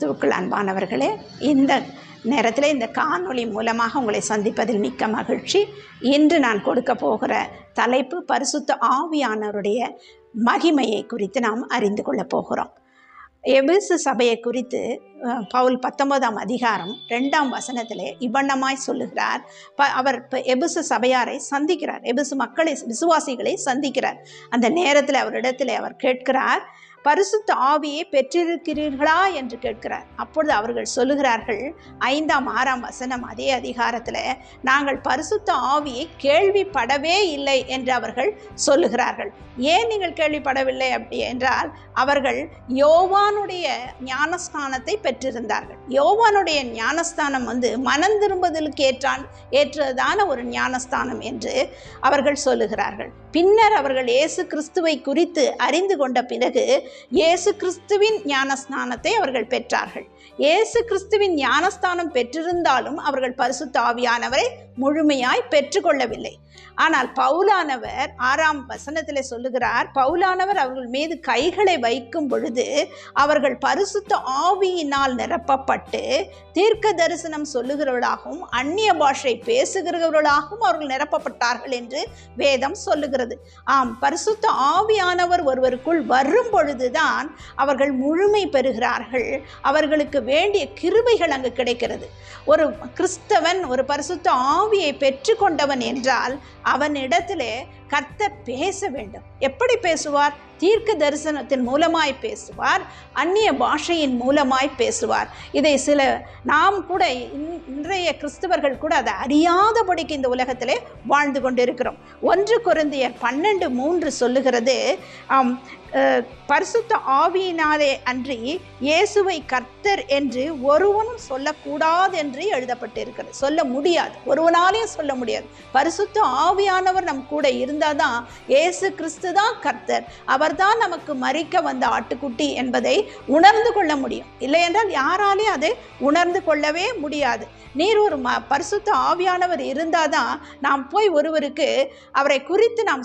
கிறிஸ்துவுக்குள் அன்பானவர்களே, இந்த நேரத்தில் இந்த காணொளி மூலமாக உங்களை சந்திப்பதில் மிக்க மகிழ்ச்சி. இன்று நான் கொடுக்க போகிற தலைப்பு பரிசுத்த ஆவியானவருடைய மகிமையை குறித்து நாம் அறிந்து கொள்ளப் போகிறோம். எபேசு சபையை குறித்து பவுல் 19ஆம் அதிகாரம் 2ஆம் வசனத்திலே இவ்வண்ணமாய் சொல்லுகிறார். அவர் எபேசு சபையாரை சந்திக்கிறார், எபேசு மக்களை, விசுவாசிகளை சந்திக்கிறார். அந்த நேரத்தில் அவரிடத்தில் அவர் கேட்கிறார், பரிசுத்த ஆவியை பெற்றிருக்கிறீர்களா என்று கேட்கிறார். அப்பொழுது அவர்கள் சொல்லுகிறார்கள், 5ஆம் 6ஆம் வசனம் அதே அதிகாரத்தில், நாங்கள் பரிசுத்த ஆவியை கேள்விப்படவே இல்லை என்று அவர்கள் சொல்லுகிறார்கள். ஏன் நீங்கள் கேள்விப்படவில்லை அப்படி என்றால், அவர்கள் யோவானுடைய ஞானஸ்தானத்தை பெற்றிருந்தார்கள். யோவானுடைய ஞானஸ்தானம் மனம் திரும்புதலுக்கு ஏற்றதான ஒரு ஞானஸ்தானம் என்று அவர்கள் சொல்லுகிறார்கள். பின்னர் அவர்கள் இயேசு கிறிஸ்துவை குறித்து அறிந்து கொண்ட பிறகு இயேசு கிறிஸ்துவின் ஞானஸ்தானத்தை அவர்கள் பெற்றார்கள். இயேசு கிறிஸ்துவின் ஞானஸ்தானம் பெற்றிருந்தாலும் அவர்கள் பரிசுத்த ஆவியானவரை முழுமையாய் பெற்றுக்கொள்ளவில்லை. ஆனால் பவுலானவர் 6ஆம் வசனத்தில் சொல்லுகிறார், பவுலானவர் அவர்கள் மீது கைகளை வைக்கும் பொழுது அவர்கள் பரிசுத்த ஆவியினால் நிரப்பப்பட்டு தீர்க்க தரிசனம் சொல்லுகிறவர்களாகவும் அந்நிய பாஷை பேசுகிறவர்களாகவும் அவர்கள் நிரப்பப்பட்டார்கள் என்று வேதம் சொல்லுகிறது. ஆம், பரிசுத்த ஆவியானவர் ஒருவருக்குள் வரும் பொழுதுதான் அவர்கள் முழுமை பெறுகிறார்கள். அவர்களுக்கு வேண்டிய கிருபைகள் அங்கு கிடைக்கிறது. ஒரு கிறிஸ்தவன் ஒரு பரிசுத்த ஆவியை பெற்று கொண்டவன் என்றால் அவனிடத்திலே கர்த்தர் பேச வேண்டும். எப்படி பேசுவார்? தீர்க்க தரிசனத்தின் மூலமாய் பேசுவார், அந்நிய பாஷையின் மூலமாய் பேசுவார். இதை நாம் கூட இன்றைய கிறிஸ்தவர்கள் கூட அதை அறியாதபடிக்கு இந்த உலகத்திலே வாழ்ந்து கொண்டிருக்கிறோம். 1 கொரிந்தியர் 12:3 சொல்லுகிறது, பரிசுத்த ஆவியினாலே அன்றி இயேசுவை கர்த்தர் என்று ஒருவனும் சொல்லக்கூடாது என்று எழுதப்பட்டிருக்கிறது. சொல்ல முடியாது, ஒருவனாலேயும் சொல்ல முடியாது. பரிசுத்த ஆவியானவர் நம் கூட இருந்தாதான் இயேசு கிறிஸ்து தான் கர்த்தர், அவர்தான் நமக்கு மரிக்க வந்த ஆட்டுக்குட்டி என்பதை உணர்ந்து கொள்ள முடியும். இல்லை என்றால் யாராலையும் அதை உணர்ந்து கொள்ளவே முடியாது. நீர் ஒரு பரிசுத்த ஆவியானவர் இருந்தாதான் நாம் போய் ஒருவருக்கு அவரை குறித்து நாம்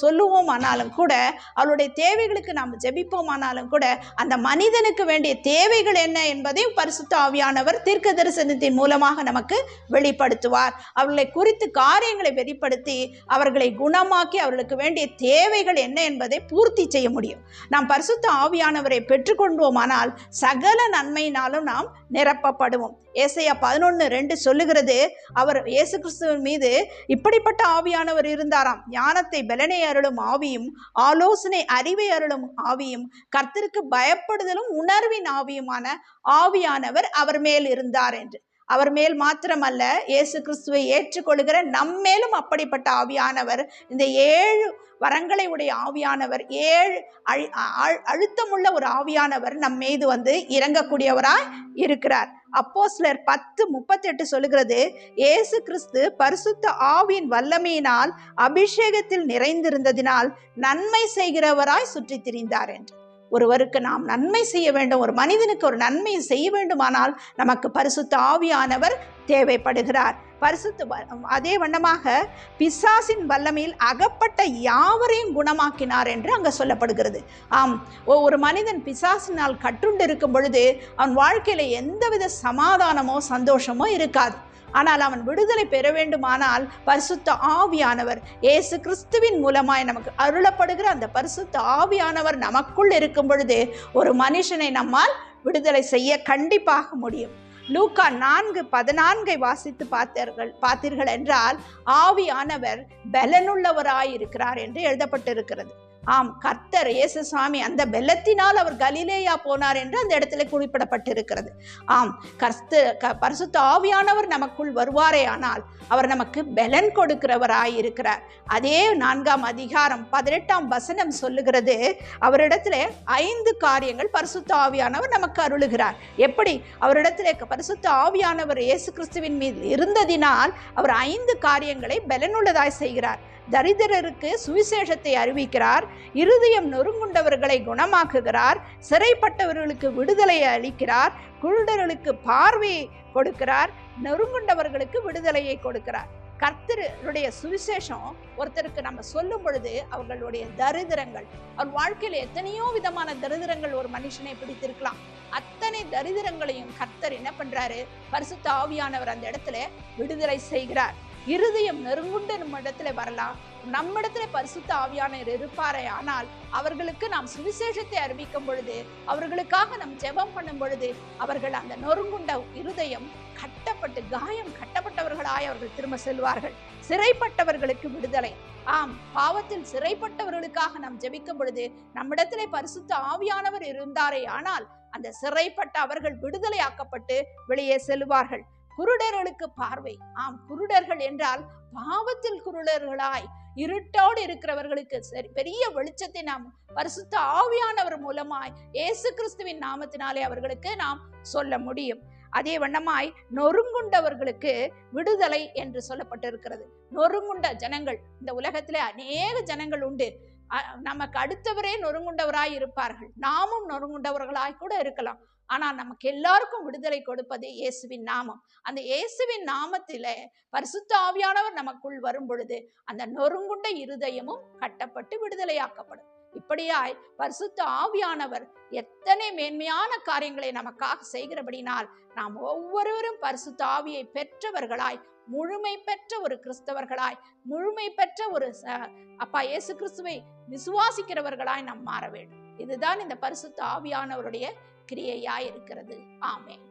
சொல்லுவோம் ஆனாலும் கூட, அவருடைய தேவைகளுக்கு நாம் ஜெபிப்போமானாலும் கூட, அந்த மனிதனுக்கு வேண்டிய தேவைகள் என்ன என்பதை பரிசுத்த ஆவியானவர் தீர்க்க தரிசனத்தின் மூலமாக நமக்கு வெளிப்படுத்துவார். அவர்களை குறித்து காரியங்களை வெளிப்படுத்தி அவர்களை குணமாக்கி அவர்களுக்கு வேண்டிய தேவைகள் என்ன என்பதை பூர்த்தி செய்ய முடியும். நாம் பரிசுத்த ஆவியானவரை பெற்றுக்கொண்டோமானால் சகல நன்மையினாலும் நாம் நிரப்பப்படுவோம். ஏசாயா 11:2 சொல்லுகிறது, அவர் இயேசு கிறிஸ்துவின் மீது இப்படிப்பட்ட ஆவியானவர் இருந்தாராம், ஞானத்தை பலனை அருளும் ஆவியும் ஆலோசனை அறிவை அருளும் ஆவியும் கர்த்தருக்கு பயப்படுதலும் உணர்வின் ஆவியுமான ஆவியானவர் அவர் மேல் இருந்தார் என்று. அவர் மேல் மாத்திரமல்ல, இயேசு கிறிஸ்துவை ஏற்றுக்கொள்கிற நம்மேலும் அப்படிப்பட்ட ஆவியானவர், இந்த 7 வரங்களை உடைய ஆவியானவர், 7 அழுத்தமுள்ள ஒரு ஆவியானவர் நம் மீது இறங்கக்கூடியவராய் இருக்கிறார். அப்போஸ்தலர் 10:38 சொல்லுகிறது, இயேசு கிறிஸ்து பரிசுத்த ஆவியின் வல்லமையினால் அபிஷேகத்தில் நிறைந்திருந்ததினால் நன்மை செய்கிறவராய் சுற்றி திரிந்தார் என்று. ஒருவருக்கு நாம் நன்மை செய்ய வேண்டும், ஒரு மனிதனுக்கு ஒரு நன்மை செய்ய வேண்டுமானால் நமக்கு பரிசுத்த ஆவியானவர் தேவைப்படுகிறார். அதே வண்ணமாக பிசாசின் வல்லமையில் அகப்பட்ட யாவரையும் குணமாக்கினார் என்று அங்கே சொல்லப்படுகிறது. ஆம், ஒரு மனிதன் பிசாசினால் கட்டுண்டு இருக்கும் பொழுது அவன் வாழ்க்கையில எந்தவித சமாதானமோ சந்தோஷமோ இருக்காது. ஆனால் அவன் விடுதலை பெற வேண்டுமானால் பரிசுத்த ஆவியானவர் இயேசு கிறிஸ்துவின் மூலமாய் நமக்கு அருளப்படுகிற அந்த பரிசுத்த ஆவியானவர் நமக்குள் இருக்கும் பொழுது ஒரு மனுஷனை நம்மால் விடுதலை செய்ய கண்டிப்பாக முடியும். லூக்கா 4:14 வாசித்து பார்த்தீர்கள் என்றால், ஆவியானவர் பலனுள்ளவராயிருக்கிறார் என்று எழுதப்பட்டிருக்கிறது. ஆம், கர்த்தர் இயேசு சாமி அந்த பெலத்தினால் அவர் கலிலேயா போனார் என்று அந்த இடத்துல குறிப்பிடப்பட்டிருக்கிறது. ஆம், பரிசுத்த ஆவியானவர் நமக்குள் வருவாரே ஆனால் அவர் நமக்கு பலன் கொடுக்கிறவராயிருக்கிறார். அதே 4ஆம் அதிகாரம் 18ஆம் வசனம் சொல்லுகிறது, அவரிடத்துல 5 காரியங்கள் பரிசுத்த ஆவியானவர் நமக்கு அருளுகிறார். எப்படி? அவரிடத்துல பரிசுத்த ஆவியானவர் இயேசு கிறிஸ்துவின் மீது இருந்ததினால் அவர் 5 காரியங்களை பலனுள்ளதாய் செய்கிறார். தரித்திரருக்கு சுவிசேஷத்தை அறிவிக்கிறார், இருதயம் நொறுங்குண்டவர்களை குணமாக்குகிறார், சிறைப்பட்டவர்களுக்கு விடுதலை அளிக்கிறார், குருடர்களுக்கு பார்வையை கொடுக்கிறார், நொறுங்குண்டவர்களுக்கு விடுதலையை கொடுக்கிறார். கர்த்தருடைய சுவிசேஷம் ஒருத்தருக்கு நம்ம சொல்லும் பொழுது அவர்களுடைய தரித்திரங்கள், அவர் வாழ்க்கையில எத்தனையோ விதமான தரித்திரங்கள் ஒரு மனுஷனை பிடித்திருக்கலாம். அத்தனை தரித்திரங்களையும் கர்த்தர் என்ன பண்றாரு? பரிசுத்த ஆவியானவர் அந்த இடத்துல விடுதலை செய்கிறார். இருதயம் நெருங்குண்டு நம்ம இடத்துல வரலாம். நம்ம இடத்துல பரிசுத்த ஆவியானவர் இருப்பாரே ஆனால் அவர்களுக்கு நாம் சுவிசேஷத்தை அறிவிக்கும் பொழுது, அவர்களுக்காக நாம் ஜெபம் பண்ணும் பொழுது, அவர்கள் அந்த நொறுங்குண்ட இருதயம் கட்டப்பட்டு காயம் கட்டப்பட்டவர்களாய் அவர்கள் திரும்ப செல்வார்கள். சிறைப்பட்டவர்களுக்கு விடுதலை. ஆம், பாவத்தில் சிறைப்பட்டவர்களுக்காக நாம் ஜெபிக்கும் பொழுது நம்மிடத்திலே பரிசுத்த ஆவியானவர் இருந்தாரே ஆனால் அந்த சிறைப்பட்ட அவர்கள் விடுதலை ஆக்கப்பட்டு வெளியே செல்வார்கள். குருடர்களுக்கு பார்வை. ஆம், குருடர்கள் என்றால் பாவத்தில் குருடர்களாய் இருட்டோடு இருக்கிறவர்களுக்கு பெரிய வெளிச்சத்தை நாம் பரிசுத்த ஆவியானவர் மூலமாய் இயேசு கிறிஸ்துவின் நாமத்தினாலே அவர்களுக்கு நாம் சொல்ல முடியும். அதே வண்ணமாய் நொறுங்குண்டவர்களுக்கு விடுதலை என்று சொல்லப்பட்டிருக்கிறது. நொறுங்குண்ட ஜனங்கள் இந்த உலகத்திலே அநேக ஜனங்கள் உண்டு. நமக்கு அடுத்தவரே நொறுங்குண்டவராய் இருப்பார்கள். நாமும் நொறுங்குண்டவர்களாய் கூட இருக்கலாம். ஆனால் நமக்கு எல்லாருக்கும் விடுதலை கொடுப்பது இயேசுவின் நாமம். அந்த இயேசுவின் நாமத்திலே பரிசுத்த ஆவியானவர் நமக்குள் வரும் பொழுது அந்த நொறுங்குண்ட இருதயமும் கட்டப்பட்டு விடுதலையாக்கப்படும். இப்படியாய் பரிசுத்த ஆவியானவர் எத்தனை மேன்மையான காரியங்களை நமக்காக செய்கிறபடினால் நாம் ஒவ்வொருவரும் பரிசுத்த ஆவியை பெற்றவர்களாய், முழுமை பெற்ற ஒரு கிறிஸ்தவர்களாய், முழுமை பெற்ற ஒரு அப்பா இயேசு கிறிஸ்துவை விசுவாசிக்கிறவர்களாய் நாம் மாற வேண்டும். இதுதான் இந்த பரிசுத்த ஆவியானவருடைய கிரியையாய் இருக்கிறது. ஆமென்.